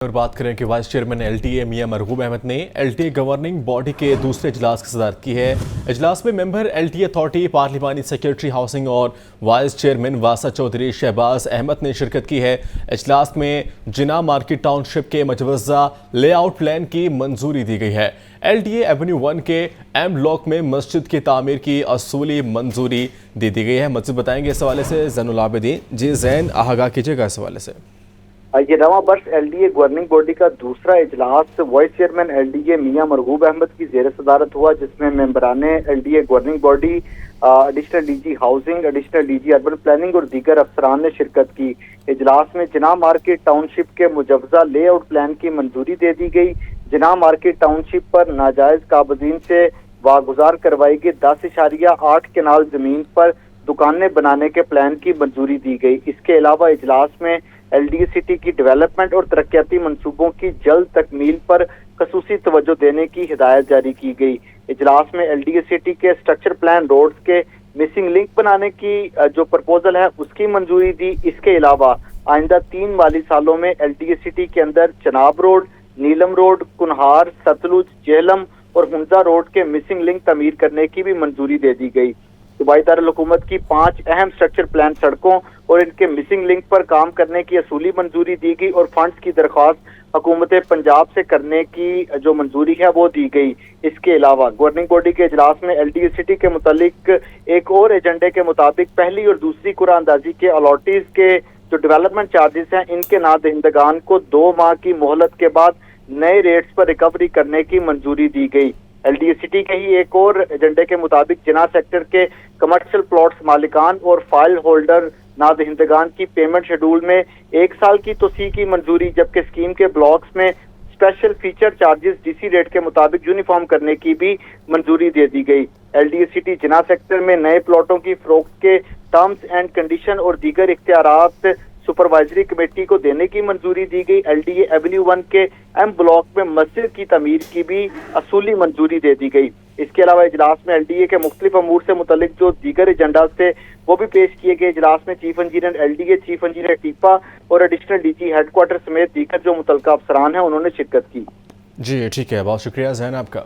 اور بات کریں کہ vice chairman L T A میاں مرغوب احمد نے L T A governing body کے دوسرے اجلاس کی صدارت کی ہے۔ اجلاس میں ممبر ایل ٹی اے اتھارٹی، پارلیمانی سیکرٹری ہاؤسنگ اور وائس چیئرمین واسع چودھری شہباز احمد نے شرکت کی ہے۔ اجلاس میں جناح مارکیٹ ٹاؤن شپ کے مجوزہ لے آؤٹ پلان کی منظوری دی گئی ہے۔ ایل ٹی اے ایونیو 1 کے ایم بلاک میں مسجد کی تعمیر کی اصولی منظوری دی گئی ہے۔ مزید بتائیں گے اس حوالے سے زین العابدین۔ جی زین، آگاہ کیجیے گا اس حوالے سے۔ یہ رواں برس L D A governing body کا دوسرا اجلاس وائس چیئرمین ایل ڈی اے میاں مرغوب احمد کی زیر صدارت ہوا، جس میں ممبران L D A governing body, additional D G housing, additional D G urban planning اور دیگر افسران نے شرکت کی۔ اجلاس میں جناح مارکیٹ ٹاؤن شپ کے مجوزہ لے آؤٹ پلان کی منظوری دے دی گئی۔ جناح مارکیٹ ٹاؤن شپ پر ناجائز قابضین سے واگزار کروائی گئی 10.8 کنال زمین پر دکانیں بنانے کے پلان کی منظوری دی گئی۔ اس کے علاوہ اجلاس میں ایل ڈی اے سٹی کی ڈیولپمنٹ اور ترقیاتی منصوبوں کی جلد تکمیل پر خصوصی توجہ دینے کی ہدایت جاری کی گئی۔ اجلاس میں ایل ڈی اے سٹی کے اسٹرکچر پلان روڈز کے مسنگ لنک بنانے کی جو پرپوزل ہے اس کی منظوری دی۔ اس کے علاوہ آئندہ 3 مالی سالوں میں ایل ڈی اے سٹی کے اندر چناب روڈ، نیلم روڈ، کنہار، ستلج، جہلم اور ہنزا روڈ کے مسنگ لنک تعمیر کرنے کی بھی منظوری دے دی گئی۔ صوبائی دارالحکومت کی 5 اہم اسٹرکچر پلان سڑکوں اور ان کے مسنگ لنک پر کام کرنے کی اصولی منظوری دی گئی اور فنڈز کی درخواست حکومت پنجاب سے کرنے کی جو منظوری ہے وہ دی گئی۔ اس کے علاوہ گورننگ باڈی کے اجلاس میں ایل ڈی اے سٹی کے متعلق ایک اور ایجنڈے کے مطابق پہلی اور دوسری قرعہ اندازی کے الاٹیز کے جو ڈیولپمنٹ چارجز ہیں ان کے نادہندگان کو 2 ماہ کی مہلت کے بعد نئے ریٹس پر ریکوری کرنے کی منظوری دی گئی۔ ایل ڈی اے سٹی کے ہی ایک اور ایجنڈے کے مطابق جناح سیکٹر کے کمرشل پلاٹس مالکان اور فائل ہولڈر نادہندگان کی پیمنٹ شیڈول میں 1 سال کی توسیع کی منظوری، جبکہ اسکیم کے بلاکس میں special feature charges D C rate کے مطابق یونیفارم کرنے کی بھی منظوری دے دی گئی۔ ایل ڈی اے سٹی جناح سیکٹر میں نئے پلاٹوں کی فروخت کے ٹرمز اینڈ کنڈیشن اور دیگر اختیارات سپروائزری کمیٹی کو دینے کی منظوری دی گئی۔ ایل ڈی اے ایونیو 1 کے ایم بلاک میں مسجد کی تعمیر کی بھی اصولی منظوری دے دی گئی۔ اس کے علاوہ اجلاس میں ایل ڈی اے کے مختلف امور سے متعلق جو دیگر ایجنڈاز تھے وہ بھی پیش کیے گئے۔ اجلاس میں chief engineer L D A, chief engineer TEPA اور additional D G headquarter سمیت دیگر جو متعلقہ افسران ہیں انہوں نے شرکت کی۔ جی ٹھیک ہے، بہت شکریہ زین آپ کا۔